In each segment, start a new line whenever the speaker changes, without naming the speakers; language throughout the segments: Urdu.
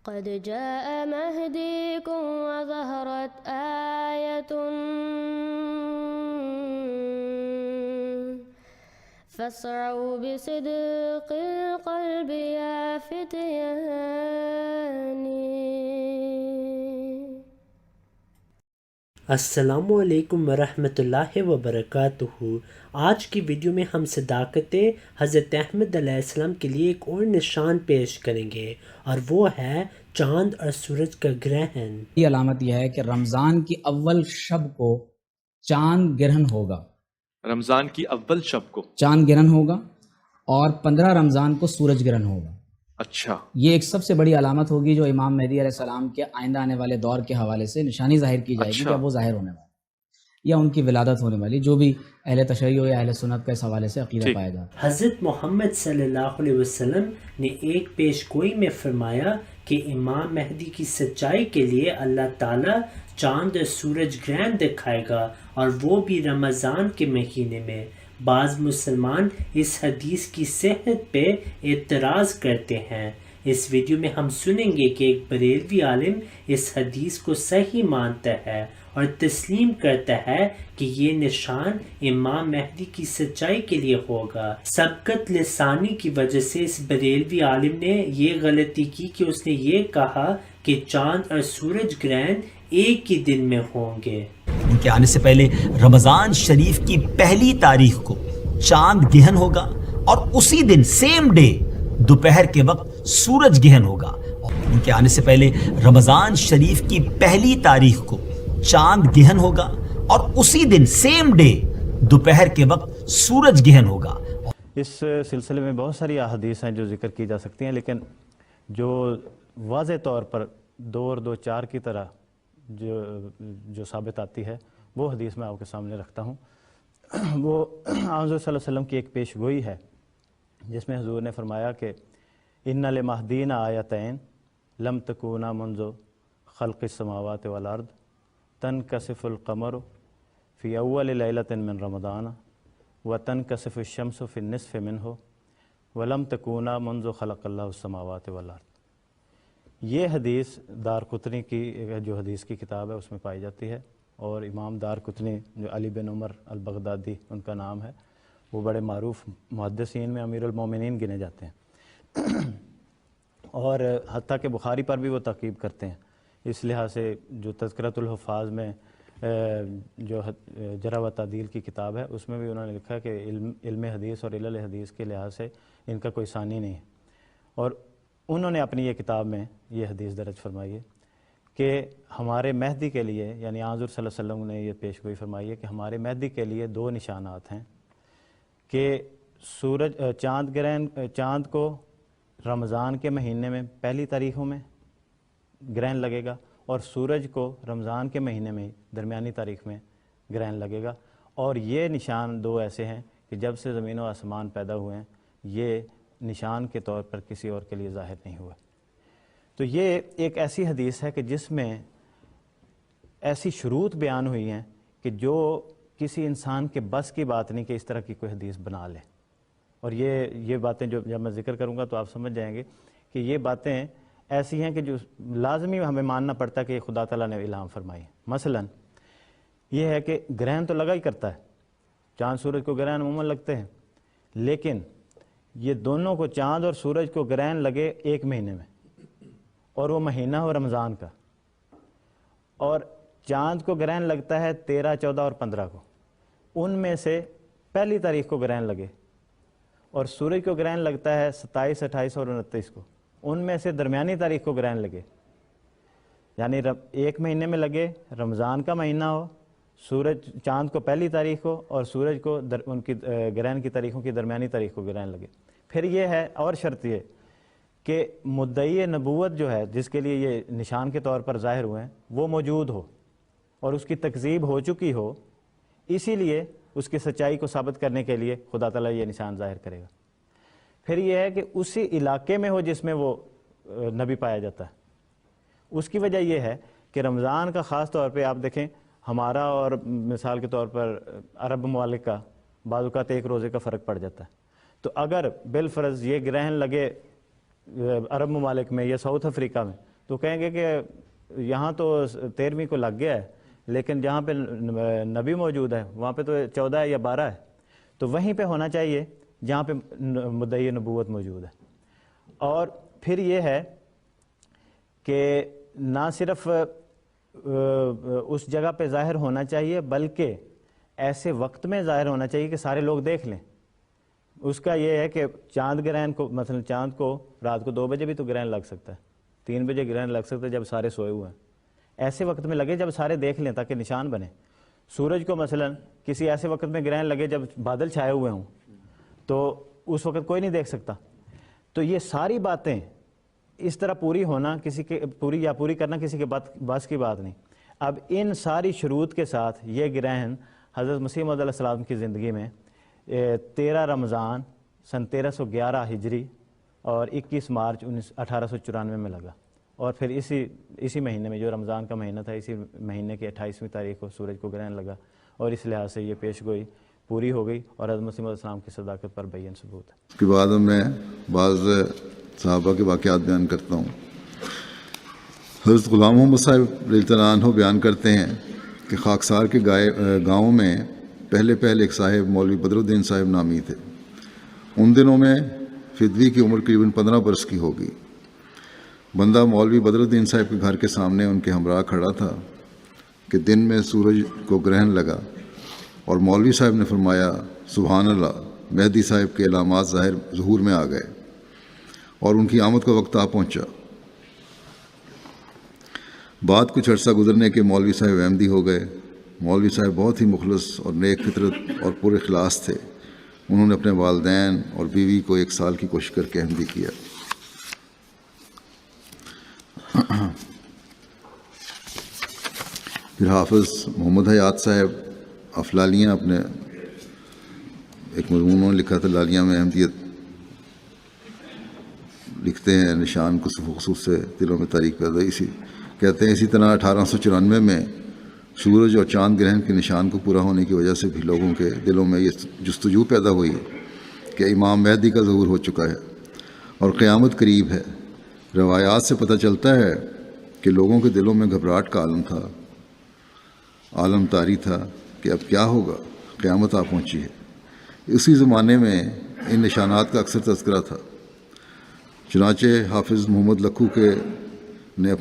قد جاء مهديكم وظهرت آية فاسعوا بصدق القلب يا فتياني.
السلام علیکم ورحمۃ اللہ وبرکاتہ۔ آج کی ویڈیو میں ہم صداقت حضرت احمد علیہ السلام کے لیے ایک اور نشان پیش کریں گے، اور وہ ہے چاند اور سورج کا گرہن۔
یہ علامت یہ ہے کہ رمضان کی اول شب کو چاند گرہن ہوگا،
رمضان کی اول شب کو
چاند گرہن ہوگا، اور 15 رمضان کو سورج گرہن ہوگا۔
اچھا،
یہ ایک سب سے بڑی علامت ہوگی جو امام مہدی علیہ السلام کے آئندہ آنے والے دور کے حوالے سے نشانی ظاہر کی جائے گی کہ اب وہ ظاہر ہونے والا یا ان کی ولادت ہونے والی، جو بھی اہل تشیع یا اہل سنت کا اس حوالے سے عقیدہ پایا جاتا ہے۔
حضرت محمد صلی اللہ علیہ وسلم نے ایک پیش گوئی میں فرمایا کہ امام مہدی کی سچائی کے لیے اللہ تعالیٰ چاند اور سورج گرہن دکھائے گا، اور وہ بھی رمضان کے مہینے میں۔ بعض مسلمان اس حدیث کی صحت پہ اعتراض کرتے ہیں۔ اس ویڈیو میں ہم سنیں گے کہ ایک بریلوی عالم اس حدیث کو صحیح مانتا ہے اور تسلیم کرتا ہے کہ یہ نشان امام مہدی کی سچائی کے لیے ہوگا۔ سبقت لسانی کی وجہ سے اس بریلوی عالم نے یہ غلطی کی کہ اس نے یہ کہا کہ چاند اور سورج گرہن ایک ہی دن میں ہوں گے۔
ان کے آنے سے پہلے رمضان شریف کی پہلی تاریخ کو چاند گہن ہوگا، اور اسی دن سیم ڈے دوپہر کے وقت سورج گہن ہوگا۔ ان کے آنے سے پہلے رمضان شریف کی پہلی تاریخ کو چاند گہن ہوگا، اور اسی دن سیم ڈے دوپہر کے وقت سورج گہن ہوگا۔
اس سلسلے میں بہت ساری احادیث ہیں جو ذکر کی جا سکتی ہیں، لیکن جو واضح طور پر 2 اور 2 4 کی طرح جو ثابت آتی ہے وہ حدیث میں آپ کے سامنے رکھتا ہوں۔ وہ حضور صلی اللہ علیہ وسلم کی ایک پیش گوئی ہے جس میں حضور نے فرمایا کہ ان لمہدین آیتین لم تکونا منذ خلق السماوات والارض تنکسف القمر فی اول لیلۃ من رمضان وتنکسف الشمس فی النصف منہ ولم تکونا منذ خلق اللہ السماوات والارض۔ یہ حدیث دارقطنی کی جو حدیث کی کتاب ہے اس میں پائی جاتی ہے، اور امام دارقطنی جو علی بن عمر البغدادی ان کا نام ہے، وہ بڑے معروف محدثین میں امیر المومنین گنے جاتے ہیں، اور حتیٰ کہ بخاری پر بھی وہ تحقیق کرتے ہیں۔ اس لحاظ سے جو تذکرۃ الحفاظ میں جو جرح و تعدیل کی کتاب ہے اس میں بھی انہوں نے لکھا کہ علم حدیث اور علل حدیث کے لحاظ سے ان کا کوئی ثانی نہیں ہے، اور انہوں نے اپنی یہ کتاب میں یہ حدیث درج فرمائی ہے کہ ہمارے مہدی کے لیے، یعنی حضور صلی اللہ علیہ وسلم نے یہ پیش گوئی فرمائی ہے کہ ہمارے مہدی کے لیے 2 نشانات ہیں کہ چاند کو رمضان کے مہینے میں پہلی تاریخوں میں گرہن لگے گا، اور سورج کو رمضان کے مہینے میں درمیانی تاریخ میں گرہن لگے گا، اور یہ نشان 2 ایسے ہیں کہ جب سے زمین و آسمان پیدا ہوئے ہیں یہ نشان کے طور پر کسی اور کے لیے ظاہر نہیں ہوا۔ تو یہ ایک ایسی حدیث ہے کہ جس میں ایسی شروط بیان ہوئی ہیں کہ جو کسی انسان کے بس کی بات نہیں کہ اس طرح کی کوئی حدیث بنا لے، اور یہ باتیں جو جب میں ذکر کروں گا تو آپ سمجھ جائیں گے کہ یہ باتیں ایسی ہیں کہ جو لازمی ہمیں ماننا پڑتا ہے کہ خدا تعالیٰ نے الہام فرمائی ہے۔ مثلا یہ ہے کہ گرہن تو لگا ہی کرتا ہے، چاند سورج کو گرہن عموماً لگتے ہیں، لیکن یہ دونوں کو چاند اور سورج کو گرہن لگے ایک مہینے میں، اور وہ مہینہ ہو رمضان کا، اور چاند کو گرہن لگتا ہے 13، 14 اور 15 کو، ان میں سے پہلی تاریخ کو گرہن لگے، اور سورج کو گرہن لگتا ہے 27، 28 اور 29 کو، ان میں سے درمیانی تاریخ کو گرہن لگے، یعنی ایک مہینے میں لگے، رمضان کا مہینہ ہو، چاند کو پہلی تاریخ کو اور سورج کو ان کی گرہن کی تاریخوں کی درمیانی تاریخ کو گرہن لگے۔ پھر یہ ہے اور شرط یہ کہ مدعی نبوت جو ہے جس کے لیے یہ نشان کے طور پر ظاہر ہوئے ہیں وہ موجود ہو اور اس کی تکذیب ہو چکی ہو، اسی لیے اس کی سچائی کو ثابت کرنے کے لیے خدا تعالیٰ یہ نشان ظاہر کرے گا۔ پھر یہ ہے کہ اسی علاقے میں ہو جس میں وہ نبی پایا جاتا ہے۔ اس کی وجہ یہ ہے کہ رمضان کا خاص طور پہ آپ دیکھیں ہمارا اور مثال کے طور پر عرب ممالک کا بعض اوقات 1 روزے کا فرق پڑ جاتا ہے، تو اگر بالفرض یہ گرہن لگے عرب ممالک میں یا ساؤتھ افریقہ میں تو کہیں گے کہ یہاں تو 13ویں کو لگ گیا ہے، لیکن جہاں پہ نبی موجود ہے وہاں پہ تو 14 ہے یا 12 ہے، تو وہیں پہ ہونا چاہیے جہاں پہ مدعی نبوت موجود ہے۔ اور پھر یہ ہے کہ نہ صرف اس جگہ پہ ظاہر ہونا چاہیے بلکہ ایسے وقت میں ظاہر ہونا چاہیے کہ سارے لوگ دیکھ لیں۔ اس کا یہ ہے کہ چاند گرہن کو، مثلا چاند کو رات کو 2 بجے بھی تو گرہن لگ سکتا ہے، 3 بجے گرہن لگ سکتا ہے جب سارے سوئے ہوئے ہیں، ایسے وقت میں لگے جب سارے دیکھ لیں تاکہ نشان بنے۔ سورج کو مثلا کسی ایسے وقت میں گرہن لگے جب بادل چھائے ہوئے ہوں تو اس وقت کوئی نہیں دیکھ سکتا۔ تو یہ ساری باتیں اس طرح پوری ہونا کسی کے پوری کرنا کسی کے بس کی بات نہیں۔ اب ان ساری شروط کے ساتھ یہ گرہن حضرت مسیح موعود علیہ السلام کی زندگی میں 13 رمضان سن 1311 ہجری اور 21 مارچ 1894 میں لگا، اور پھر اسی مہینے میں جو رمضان کا مہینہ تھا، اسی مہینے کی 28ویں تاریخ کو سورج کو گرہن لگا، اور اس لحاظ سے یہ پیش گوئی پوری ہو گئی اور حضرت مسیح موعود علیہ السلام کی صداقت پر بین ثبوت ہے۔
اس کے بعد میں بعض صحابہ کے واقعات بیان کرتا ہوں۔ حضرت غلام محمد صاحب رضی اللہ عنہ بیان کرتے ہیں کہ خاکسار کے گاؤں میں پہلے ایک صاحب مولوی بدر الدین صاحب نامی تھے۔ ان دنوں میں فدوی کی عمر قریباً 15 برس کی ہوگی۔ بندہ مولوی بدر الدین صاحب کے گھر کے سامنے ان کے ہمراہ کھڑا تھا کہ دن میں سورج کو گرہن لگا، اور مولوی صاحب نے فرمایا سبحان اللہ، مہدی صاحب کے علامات ظہور میں آ گئے اور ان کی آمد کا وقت آ پہنچا۔ بعد کچھ عرصہ گزرنے کے مولوی صاحب احمدی ہو گئے۔ مولوی صاحب بہت ہی مخلص اور نیک فطرت اور پر اخلاص تھے۔ انہوں نے اپنے والدین اور بیوی کو 1 سال کی کوشش کر کے احمدی کیا۔ پھر حافظ محمد حیات صاحب افلالیاں اپنے ایک مضمون انہوں نے لکھا تھا لالیاں میں احمدیت، لکھتے ہیں نشان خصوص سے دلوں میں تاریخ پیدا کہتے ہیں اسی طرح 1894 میں سورج اور چاند گرہن کے نشان کو پورا ہونے کی وجہ سے بھی لوگوں کے دلوں میں یہ جستجو پیدا ہوئی کہ امام مہدی کا ظہور ہو چکا ہے اور قیامت قریب ہے۔ روایات سے پتہ چلتا ہے کہ لوگوں کے دلوں میں گھبراہٹ کا عالم طاری تھا کہ اب کیا ہوگا، قیامت آ پہنچی ہے۔ اسی زمانے میں ان نشانات کا اکثر تذکرہ تھا۔ چنانچہ حافظ محمد لکھو نے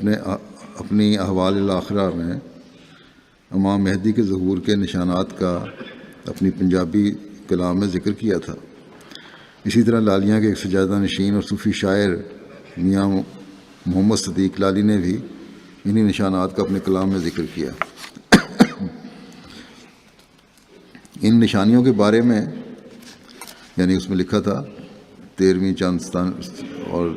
اپنی احوال الاخرہ میں امام مہدی کے ظہور کے نشانات کا اپنی پنجابی کلام میں ذکر کیا تھا۔ اسی طرح لالیاں کے ایک سجادہ نشین اور صوفی شاعر میاں محمد صدیق لالی نے بھی انہی نشانات کا اپنے کلام میں ذکر کیا۔ ان نشانیوں کے بارے میں یعنی اس میں لکھا تھا 13ویں اور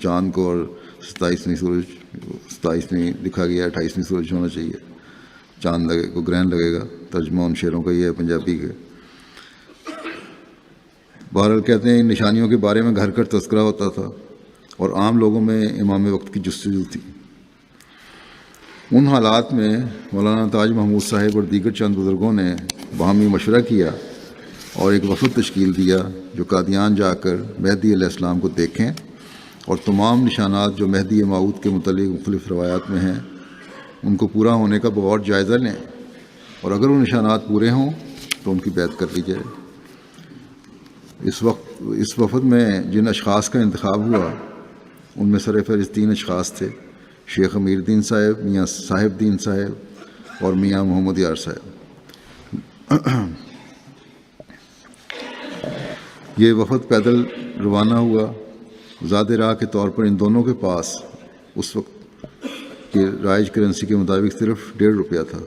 چاند کو اور 27ویں لکھا گیا، 28ویں سورج ہونا چاہیے، چاند کو گرہن لگے گا۔ ترجمہ ان شعروں کا یہ ہے پنجابی کے۔ بہرحال کہتے ہیں ان نشانیوں کے بارے میں گھر گھر تذکرہ ہوتا تھا اور عام لوگوں میں امام وقت کی جستجو تھی۔ ان حالات میں مولانا تاج محمود صاحب اور دیگر چند بزرگوں نے باہمی مشورہ کیا اور ایک وفد تشکیل دیا جو قادیان جا کر مہدی علیہ السلام کو دیکھیں اور تمام نشانات جو مہدی موعود کے متعلق مختلف روایات میں ہیں ان کو پورا ہونے کا بغور جائزہ لیں، اور اگر وہ نشانات پورے ہوں تو ان کی بیعت کر لی جائے۔ اس وفد میں جن اشخاص کا انتخاب ہوا ان میں سرفہرست 3 اشخاص تھے: شیخ امیر الدین صاحب، میاں صاحب الدین صاحب اور میاں محمد یار صاحب۔ یہ وفد پیدل روانہ ہوا۔ زاد راہ کے طور پر ان دونوں کے پاس اس وقت کی رائج کرنسی کے مطابق صرف 1.5 روپیہ تھا۔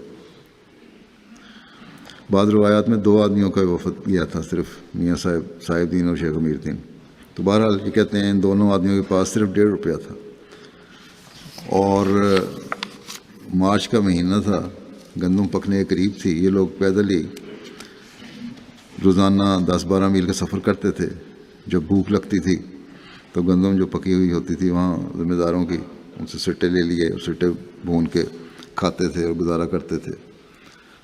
بعض روایات میں 2 آدمیوں کا وفد گیا تھا، صرف میاں صاحب الدین اور شیخ امیر الدین۔ تو بہرحال یہ کہتے ہیں ان دونوں آدمیوں کے پاس صرف 1.5 روپیہ تھا، اور مارچ کا مہینہ تھا، گندم پکنے کے قریب تھی۔ یہ لوگ پیدل ہی روزانہ 10-12 میل کا سفر کرتے تھے۔ جب بھوک لگتی تھی تو گندم جو پکی ہوئی ہوتی تھی وہاں ذمہ داروں کی ان سے سٹے لے لیے اور سٹے بھون کے کھاتے تھے اور گزارا کرتے تھے۔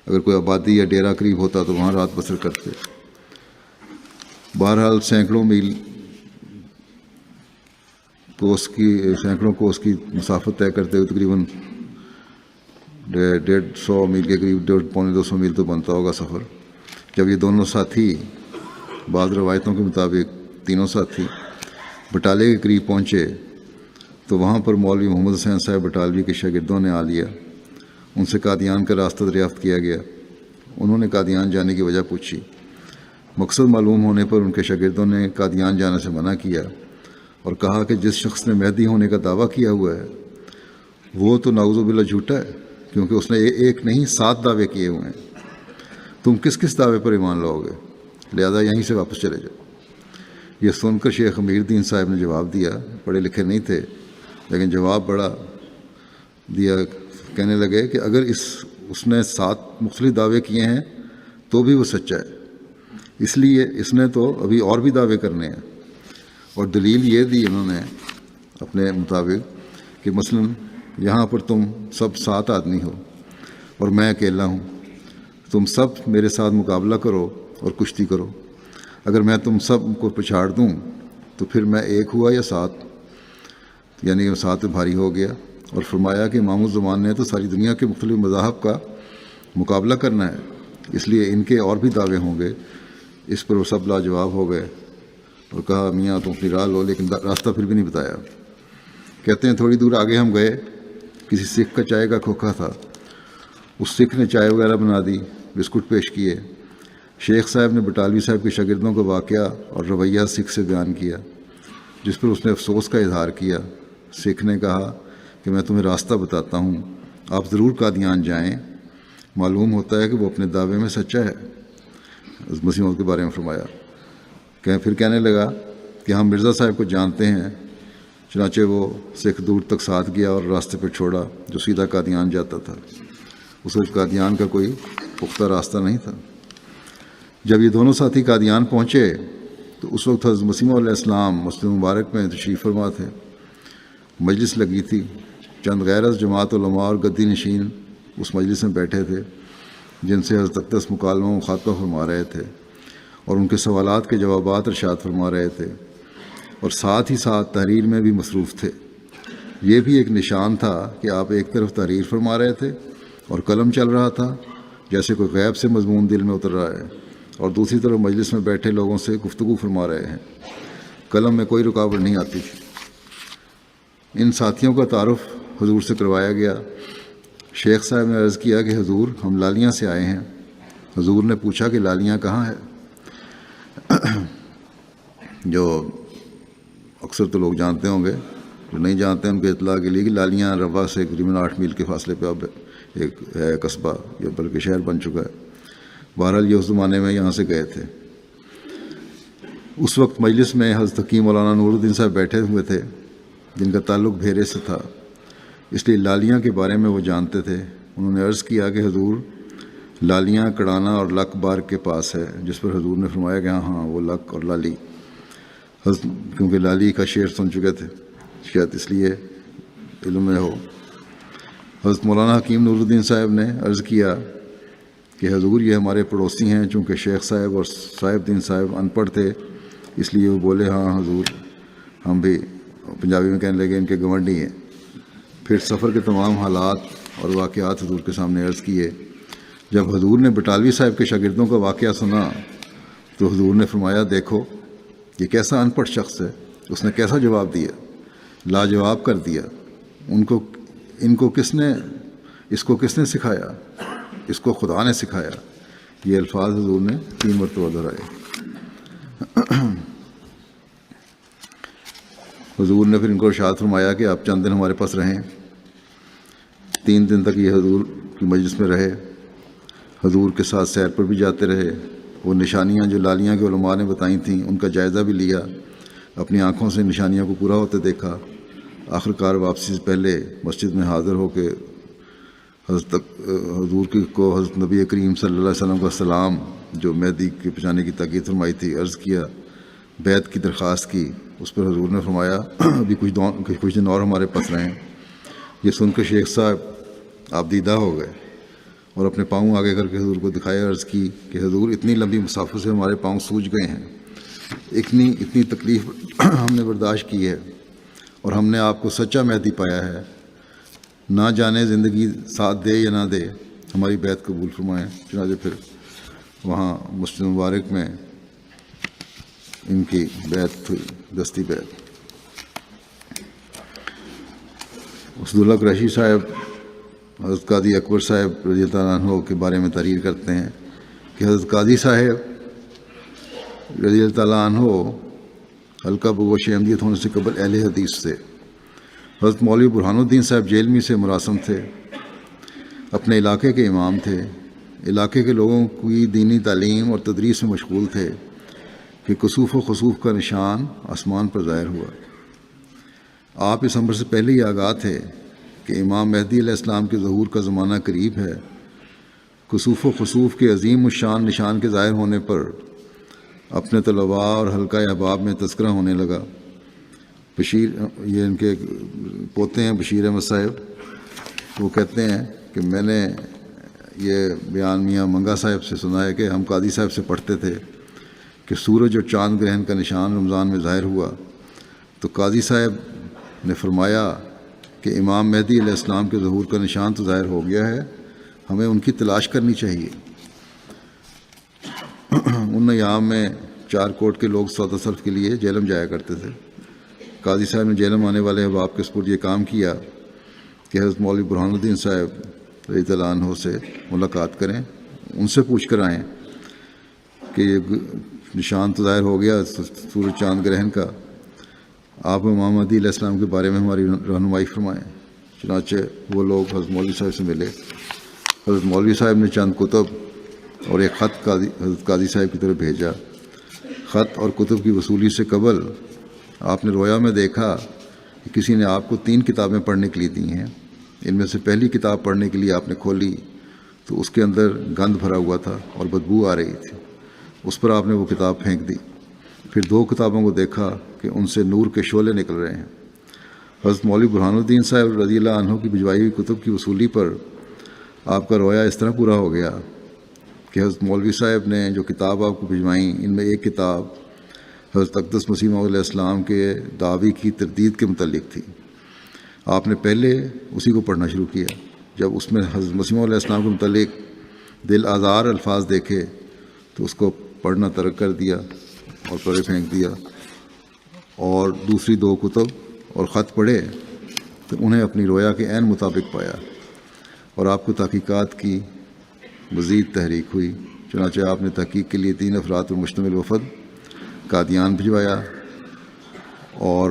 اگر کوئی آبادی یا ڈیرا قریب ہوتا تو وہاں رات بسر کرتے۔ بہرحال سینکڑوں میل کوس کی سینکڑوں کوس کی مسافت طے کرتے ہوئے تقریباً 150 میل کے قریب 150 میل تو بنتا ہوگا سفر. جب یہ دونوں ساتھی بعض روایتوں کے مطابق تینوں ساتھی بٹالے کے قریب پہنچے تو وہاں پر مولوی محمد حسین صاحب بٹالوی کے شاگردوں نے آ لیا. ان سے قادیان کا راستہ دریافت کیا گیا. انہوں نے قادیان جانے کی وجہ پوچھی. مقصد معلوم ہونے پر ان کے شاگردوں نے قادیان جانے سے منع کیا اور کہا کہ جس شخص نے مہدی ہونے کا دعویٰ کیا ہوا ہے وہ تو نعوذ باللہ جھوٹا ہے، کیونکہ اس نے ایک نہیں 7 دعوے کیے ہوئے ہیں. تم کس کس دعوے پر ایمان لاؤ گے؟ لہذا یہیں سے واپس چلے جاؤ. یہ سن کر شیخ امیر الدین صاحب نے جواب دیا. پڑھے لکھے نہیں تھے لیکن جواب بڑا دیا. کہنے لگے کہ اگر اس نے 7 مختلف دعوے کیے ہیں تو بھی وہ سچا ہے، اس لیے اس نے تو ابھی اور بھی دعوے کرنے ہیں. اور دلیل یہ دی انہوں نے اپنے مطابق کہ مثلا یہاں پر تم سب 7 آدمی ہو اور میں اکیلا ہوں. تم سب میرے ساتھ مقابلہ کرو اور کشتی کرو. اگر میں تم سب کو پچھاڑ دوں تو پھر میں 1 ہوا یا 7، یعنی 7 بھاری ہو گیا. اور فرمایا کہ امام الزمان نے تو ساری دنیا کے مختلف مذاہب کا مقابلہ کرنا ہے، اس لیے ان کے اور بھی دعوے ہوں گے. اس پر وہ سب لاجواب ہو گئے اور کہا میاں تم اپنی راہ لو، لیکن راستہ پھر بھی نہیں بتایا. کہتے ہیں تھوڑی دور آگے ہم گئے، کسی سکھ کا چائے کا کھوکھا تھا. اس سکھ نے چائے وغیرہ بنا دی، بسکٹ پیش کیے. شیخ صاحب نے بٹالوی صاحب کے شاگردوں کو واقعہ اور رویہ سکھ سے بیان کیا، جس پر اس نے افسوس کا اظہار کیا. سکھ نے کہا کہ میں تمہیں راستہ بتاتا ہوں، آپ ضرور قادیان جائیں. معلوم ہوتا ہے کہ وہ اپنے دعوے میں سچا ہے. مسیح موعود کے بارے میں فرمایا. پھر کہنے لگا کہ ہم مرزا صاحب کو جانتے ہیں. چنانچہ وہ سکھ دور تک ساتھ گیا اور راستے پہ چھوڑا جو سیدھا قادیان جاتا تھا. اس وقت قادیان کا کوئی پختہ راستہ نہیں تھا. جب یہ دونوں ساتھی قادیان پہنچے تو اس وقت حضرت مسیح علیہ السلام مسجد مبارک میں تشریف فرما تھے. مجلس لگی تھی. چند غیر از جماعت علماء اور گدی نشین اس مجلس میں بیٹھے تھے جن سے حضرت اقدس مکالمہ و مخاطبہ فرما رہے تھے اور ان کے سوالات کے جوابات ارشاد فرما رہے تھے، اور ساتھ ہی ساتھ تحریر میں بھی مصروف تھے. یہ بھی ایک نشان تھا کہ آپ ایک طرف تحریر فرما رہے تھے اور قلم چل رہا تھا جیسے کوئی غیب سے مضمون دل میں اتر رہا ہے، اور دوسری طرف مجلس میں بیٹھے لوگوں سے گفتگو فرما رہے ہیں. قلم میں کوئی رکاوٹ نہیں آتی تھی. ان ساتھیوں کا تعارف حضور سے کروایا گیا. شیخ صاحب نے عرض کیا کہ حضور ہم لالیاں سے آئے ہیں. حضور نے پوچھا کہ لالیاں کہاں ہے؟ جو اکثر تو لوگ جانتے ہوں گے، جو نہیں جانتے ہیں ان کے اطلاع کے لیے کہ لالیاں روا سے تقریباً 8 میل کے فاصلے پہ اب ایک ہے قصبہ، یا بلکہ شہر بن چکا ہے. بہرحال یہ اس زمانے میں یہاں سے گئے تھے. اس وقت مجلس میں حضرت حکیم مولانا نور الدین صاحب بیٹھے ہوئے تھے جن کا تعلق بھیرے سے تھا، اس لیے لالیاں کے بارے میں وہ جانتے تھے. انہوں نے عرض کیا کہ حضور لالیاں کڑانا اور لک بار کے پاس ہے، جس پر حضور نے فرمایا کہ ہاں وہ لک اور لالی. کیونکہ لالی کا شعر سن چکے تھے شاید اس لیے علم میں ہو. حضرت مولانا حکیم نور الدین صاحب نے عرض کیا کہ حضور یہ ہمارے پڑوسی ہیں. چونکہ شیخ صاحب اور صاحب دین صاحب ان پڑھ تھے اس لیے وہ بولے ہاں حضور. ہم بھی پنجابی میں کہنے لگے ان کے گنوڈی ہیں. پھر سفر کے تمام حالات اور واقعات حضور کے سامنے عرض کیے. جب حضور نے بٹالوی صاحب کے شاگردوں کا واقعہ سنا تو حضور نے فرمایا دیکھو یہ کیسا ان پڑھ شخص ہے، اس نے کیسا جواب دیا، لاجواب کر دیا. اس کو کس نے سکھایا؟ اس کو خدا نے سکھایا. یہ الفاظ حضور نے 3 مرتبہ دہرائے. حضور نے پھر ان کو ارشاد فرمایا کہ آپ چند دن ہمارے پاس رہیں. 3 دن تک یہ حضور کی مجلس میں رہے. حضور کے ساتھ سیر پر بھی جاتے رہے. وہ نشانیاں جو لالیاں کے علماء نے بتائی تھیں ان کا جائزہ بھی لیا. اپنی آنکھوں سے نشانیوں کو پورا ہوتے دیکھا. آخرکار واپسی سے پہلے مسجد میں حاضر ہو کے حضور کو حضرت نبی کریم صلی اللہ علیہ وسلم کا سلام جو مہدی کے پہچانے کی تاکید فرمائی تھی عرض کیا، بیعت کی درخواست کی. اس پر حضور نے فرمایا ابھی کچھ دن اور ہمارے پاس رہیں. یہ سن کر شیخ صاحب آپ دیدہ ہو گئے اور اپنے پاؤں آگے کر کے حضور کو دکھایا. عرض کی کہ حضور اتنی لمبی مسافت سے ہمارے پاؤں سوج گئے ہیں، اتنی تکلیف ہم نے برداشت کی ہے اور ہم نے آپ کو سچا مہدی پایا ہے، نہ جانے زندگی ساتھ دے یا نہ دے، ہماری بیعت قبول فرمائیں۔ چنانچہ پھر وہاں مسجد مبارک میں ان کی بیعت ہوئی، دستی بیعت۔ اسداللہ قریشی صاحب حضرت قاضی اکبر صاحب رضی اللہ عنہ کے بارے میں تحریر کرتے ہیں کہ حضرت قاضی صاحب رضی اللہ عنہ حلقہ بگوش احمدیت ہونے سے قبل اہل حدیث تھے۔ حضرت مولوی برہان الدین صاحب جیلمی سے مراسم تھے، اپنے علاقے کے امام تھے، علاقے کے لوگوں کی دینی تعلیم اور تدریس میں مشغول تھے کہ کسوف و خسوف کا نشان آسمان پر ظاہر ہوا۔ آپ اس امر سے پہلے ہی آگاہ تھے کہ امام مہدی علیہ السلام کے ظہور کا زمانہ قریب ہے۔ کسوف و خسوف کے عظیم الشان نشان کے ظاہر ہونے پر اپنے طلباء اور حلقہ احباب میں تذکرہ ہونے لگا۔ بشیر، یہ ان کے پوتے ہیں بشیر احمد صاحب، وہ کہتے ہیں کہ میں نے یہ بیان میاں منگا صاحب سے سنا ہے کہ ہم قاضی صاحب سے پڑھتے تھے کہ سورج اور چاند گرہن کا نشان رمضان میں ظاہر ہوا تو قاضی صاحب نے فرمایا کہ امام مہدی علیہ السلام کے ظہور کا نشان تو ظاہر ہو گیا ہے، ہمیں ان کی تلاش کرنی چاہیے۔ ان ایام میں 4 کوٹ کے لوگ سودا صرف کے لیے جیلم جایا کرتے تھے۔ قاضی صاحب نے جیلم آنے والے احباب کے سپرد یہ کام کیا کہ حضرت مولوی برہان الدین صاحب رضی اللہ عنہ سے ملاقات کریں، ان سے پوچھ کر آئیں کہ یہ نشان تو ظاہر ہو گیا سورج چاند گرہن کا، آپ امام مہدی علیہ السلام کے بارے میں ہماری رہنمائی فرمائیں۔ چنانچہ وہ لوگ حضرت مولوی صاحب سے ملے۔ حضرت مولوی صاحب نے چند کتب اور ایک خط حضرت قاضی صاحب کی طرف بھیجا۔ خط اور کتب کی وصولی سے قبل آپ نے رویا میں دیکھا کہ کسی نے آپ کو 3 کتابیں پڑھنے کے لیے دی ہیں۔ ان میں سے پہلی کتاب پڑھنے کے لیے آپ نے کھولی تو اس کے اندر گند بھرا ہوا تھا اور بدبو آ رہی تھی، اس پر آپ نے وہ کتاب پھینک دی۔ پھر 2 کتابوں کو دیکھا کہ ان سے نور کے شعلے نکل رہے ہیں۔ حضرت مولوی برہان الدین صاحب رضی اللہ عنہ کی بھجوائی ہوئی کتب کی وصولی پر آپ کا رویا اس طرح پورا ہو گیا کہ حضرت مولوی صاحب نے جو کتاب آپ کو بھجوائیں ان میں ایک کتاب حضرت اقدس مسیح موعود علیہ السلام کے دعوی کی تردید کے متعلق تھی۔ آپ نے پہلے اسی کو پڑھنا شروع کیا۔ جب اس میں حضرت مسیح موعود علیہ السلام کے متعلق دل آزار الفاظ دیکھے تو اس کو پڑھنا ترک کر دیا اور پرے پھینک دیا، اور دوسری 2 کتب اور خط پڑھے تو انہیں اپنی رویا کے عین مطابق پایا، اور آپ کو تحقیقات کی مزید تحریک ہوئی۔ چنانچہ آپ نے تحقیق کے لیے 3 افراد پر مشتمل وفد قادیان بھجوایا، اور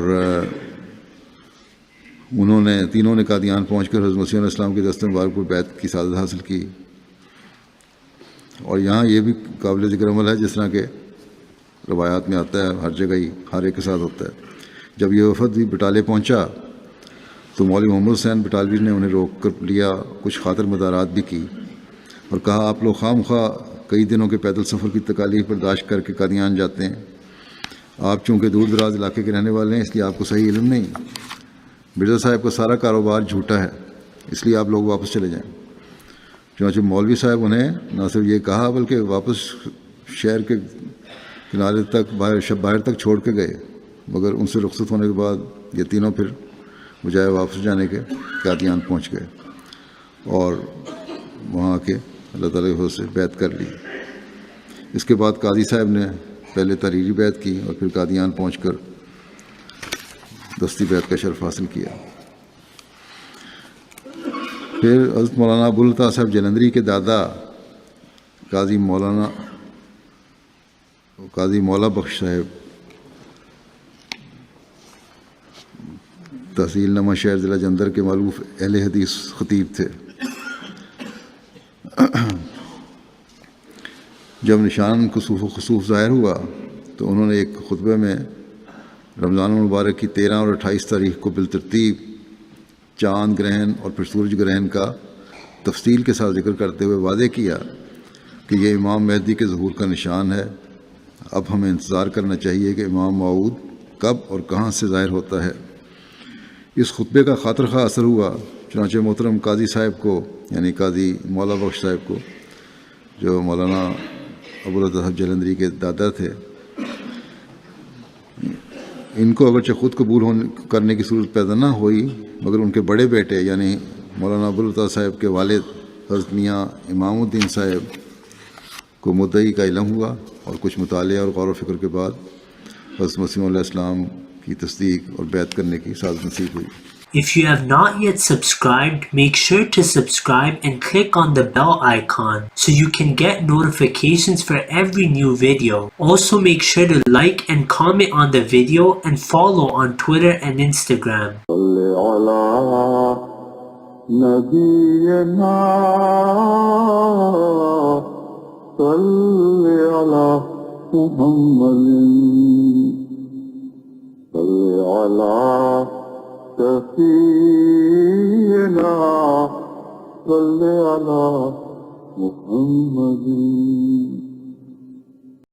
تینوں نے قادیان پہنچ کر حضرت مسیح علیہ السلام کے دست مبارک پر بیعت کی سعادت حاصل کی۔ اور یہاں یہ بھی قابل ذکر عمل ہے، جس طرح کہ روایات میں آتا ہے، ہر جگہ ہی ہر ایک کے ساتھ ہوتا ہے۔ جب یہ وفد بھی بٹالے پہنچا تو مولوی محمد حسین بٹالوی نے انہیں روک کر لیا، کچھ خاطر مدارات بھی کی اور کہا آپ لوگ خواہ مخواہ کئی دنوں کے پیدل سفر کی تکالیف برداشت کر کے قادیان جاتے ہیں، آپ چونکہ دور دراز علاقے کے رہنے والے ہیں اس لیے آپ کو صحیح علم نہیں، مرزا صاحب کا سارا کاروبار جھوٹا ہے، اس لیے آپ لوگ واپس چلے جائیں۔ چنانچہ مولوی صاحب انہیں نہ صرف یہ کہا بلکہ واپس شہر کے کنارے تک باہر تک چھوڑ کے گئے، مگر ان سے رخصت ہونے کے بعد یہ تینوں پھر بجائے واپس جانے کے قادیان پہنچ گئے اور وہاں کے اللہ تعالیٰ کے سے بیعت کر لی۔ اس کے بعد قاضی صاحب نے پہلے تحریری بیعت کی اور پھر قادیان پہنچ کر دستی بیعت کا شرف حاصل کیا۔ پھر حضرت مولانا ابوالعطا صاحب جلندری کے دادا قاضی مولا بخش صاحب تحصیل نواں شہر ضلع جلندھر کے معروف اہل حدیث خطیب تھے۔ جب نشان کسوف و خسوف ظاہر ہوا تو انہوں نے ایک خطبے میں رمضان المبارک کی 13 اور 28 تاریخ کو بالترتیب چاند گرہن اور پھر سورج گرہن کا تفصیل کے ساتھ ذکر کرتے ہوئے واضح کیا کہ یہ امام مہدی کے ظہور کا نشان ہے۔ اب ہمیں انتظار کرنا چاہیے کہ امام موعود کب اور کہاں سے ظاہر ہوتا ہے۔ اس خطبے کا خاطر خواہ اثر ہوا، چنانچہ محترم قاضی صاحب کو یعنی قاضی مولا بخش صاحب کو جو مولانا ابوالعطا صاحب جلندری کے دادا تھے، ان کو اگرچہ خود قبول کرنے کی صورت پیدا نہ ہوئی، مگر ان کے بڑے بیٹے یعنی مولانا ابوالعطا صاحب کے والد حضرت میاں امام الدین صاحب کو مدعی کا علم ہوا، اور کچھ مطالعہ اور غور و فکر کے بعد حضرت مسیح علیہ السلام کی تصدیق اور بیعت کرنے کی سعادت نصیب ہوئی۔
If you have not yet subscribed, make sure to subscribe and click on the bell icon so you can get notifications for every new video. Also make sure to like and comment on the video and follow on Twitter and Instagram.
سفینا صلی علی محمد